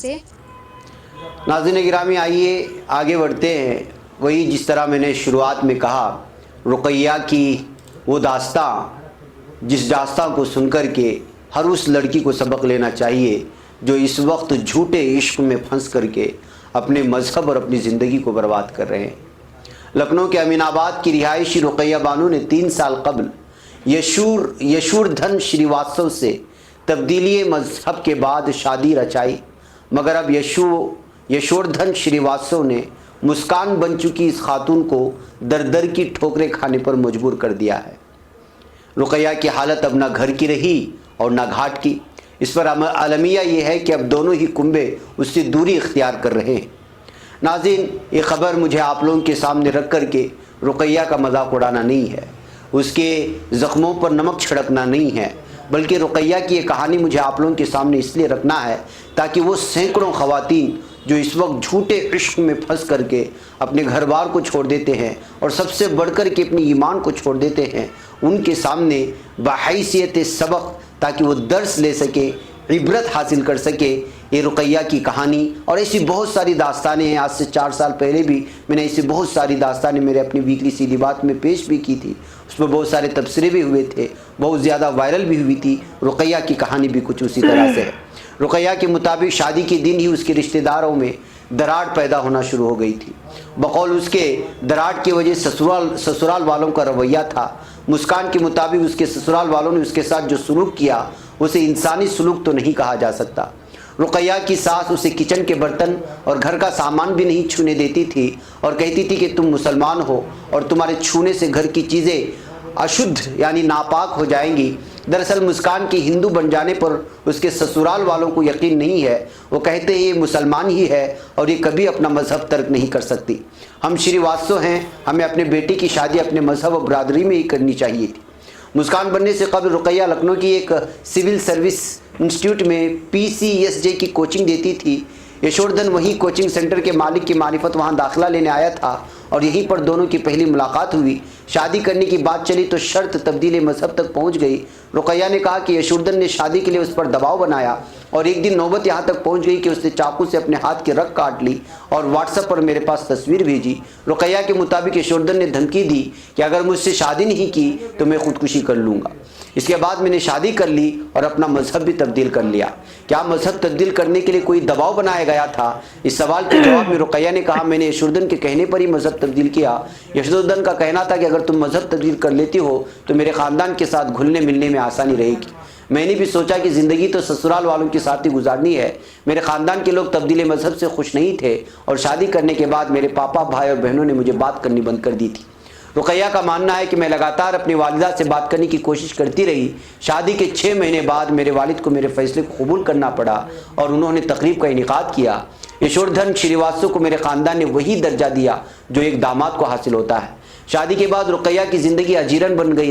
سے ناظرین گرامی، آئیے آگے بڑھتے ہیں۔ وہی جس طرح میں نے شروعات میں کہا، رقیہ کی وہ داستان جس داستان کو سن کر کے ہر اس لڑکی کو سبق لینا چاہیے جو اس وقت جھوٹے عشق میں پھنس کر کے اپنے مذہب اور اپنی زندگی کو برباد کر رہے ہیں۔ لکھنؤ کے امین آباد کی رہائشی رقیہ بانو نے 3 سال قبل یشور دھن شریواستو سے تبدیلی مذہب کے بعد شادی رچائی، مگر اب یشور دھن شریواستو نے مسکان بن چکی اس خاتون کو در در کی ٹھوکریں کھانے پر مجبور کر دیا ہے۔ رقیہ کی حالت اب نہ گھر کی رہی اور نہ گھاٹ کی۔ اس پر المیہ یہ ہے کہ اب دونوں ہی کنبے اس سے دوری اختیار کر رہے ہیں۔ ناظرین، یہ خبر مجھے آپ لوگوں کے سامنے رکھ کر کے رقیہ کا مذاق اڑانا نہیں ہے، اس کے زخموں پر نمک چھڑکنا نہیں ہے، بلکہ رقیہ کی یہ کہانی مجھے آپ لوگوں کے سامنے اس لیے رکھنا ہے تاکہ وہ سینکڑوں خواتین جو اس وقت جھوٹے عشق میں پھنس کر کے اپنے گھر بار کو چھوڑ دیتے ہیں اور سب سے بڑھ کر کے اپنی ایمان کو چھوڑ دیتے ہیں، ان کے سامنے بحیثیت سبق تاکہ وہ درس لے سکے، عبرت حاصل کر سکے۔ یہ رقیہ کی کہانی اور ایسی بہت ساری داستانیں ہیں۔ آج سے 4 سال پہلے بھی میں نے ایسی بہت ساری داستانیں میرے اپنی ویکلی سیدھی بات میں پیش بھی کی تھی، اس میں بہت سارے تبصرے بھی ہوئے تھے، بہت زیادہ وائرل بھی ہوئی تھی۔ رقیہ کی کہانی بھی کچھ اسی طرح سے ہے۔ رقیہ کے مطابق شادی کے دن ہی اس کے رشتہ داروں میں دراڑ پیدا ہونا شروع ہو گئی تھی۔ بقول اس کے دراڑ کی وجہ سسرال والوں کا رویہ تھا۔ مسکان کے مطابق اس کے سسرال والوں نے اس کے ساتھ جو سلوک کیا اسے انسانی سلوک تو نہیں کہا جا سکتا۔ رقیہ کی ساس اسے کچن کے برتن اور گھر کا سامان بھی نہیں چھونے دیتی تھی اور کہتی تھی کہ تم مسلمان ہو اور تمہارے چھونے سے گھر کی چیزیں اشدھ یعنی ناپاک ہو جائیں گی۔ دراصل مسکان کی ہندو بن جانے پر اس کے سسرال والوں کو یقین نہیں ہے۔ وہ کہتے ہیں یہ مسلمان ہی ہے اور یہ کبھی اپنا مذہب ترک نہیں کر سکتی۔ ہم شریواستو ہیں، ہمیں اپنے بیٹے کی شادی اپنے مذہب و برادری میں ہی کرنی چاہیے تھی۔ مسکان بننے سے قبل رقیہ لکھنؤ کی ایک سول سروس انسٹیٹیوٹ میں PCSJ کی کوچنگ دیتی تھی۔ یشور دھن وہی کوچنگ سینٹر کے مالک کی معرفت وہاں داخلہ لینے آیا تھا اور یہیں پر دونوں کی پہلی ملاقات ہوئی۔ شادی کرنے کی بات چلی تو شرط تبدیل مذہب تک پہنچ گئی۔ رقیہ نے کہا کہ یشور دھن نے شادی کے لیے اس پر دباؤ بنایا اور ایک دن نوبت یہاں تک پہنچ گئی کہ اس نے چاقو سے اپنے ہاتھ کی رگ کاٹ لی اور واٹس ایپ پر میرے پاس تصویر بھیجی۔ رقیہ کے مطابق یشور دھن نے دھمکی دی کہ اگر مجھ سے شادی نہیں کی تو میں خودکشی کر لوں گا۔ اس کے بعد میں نے شادی کر لی اور اپنا مذہب بھی تبدیل کر لیا۔ کیا مذہب تبدیل کرنے کے لیے کوئی دباؤ بنایا گیا تھا؟ اس سوال کے جواب میں رقیہ نے کہا میں نے یشور دھن کے کہنے پر ہی مذہب تبدیل کیا۔ یشور دھن کا کہنا تھا کہ اگر تم مذہب تبدیل کر لیتی ہو تو میرے خاندان کے ساتھ گھلنے ملنے میں آسانی رہے گی۔ میں نے بھی سوچا کہ زندگی تو سسرال والوں کے ساتھ ہی گزارنی ہے۔ میرے خاندان کے لوگ تبدیل مذہب سے خوش نہیں تھے اور شادی کرنے کے بعد میرے پاپا، بھائی اور بہنوں نے مجھے بات کرنی بند کر دی تھی۔ رقیہ کا ماننا ہے کہ میں لگاتار اپنی والدہ سے بات کرنے کی کوشش کرتی رہی۔ شادی کے 6 مہینے بعد میرے والد کو میرے فیصلے کو قبول کرنا پڑا اور انہوں نے تقریب کا انعقاد کیا۔ یشور دھن شریواستو کو میرے خاندان نے وہی درجہ دیا جو ایک داماد کو حاصل ہوتا ہے۔ شادی کے بعد رقیہ کی زندگی اجیرن بن گئی۔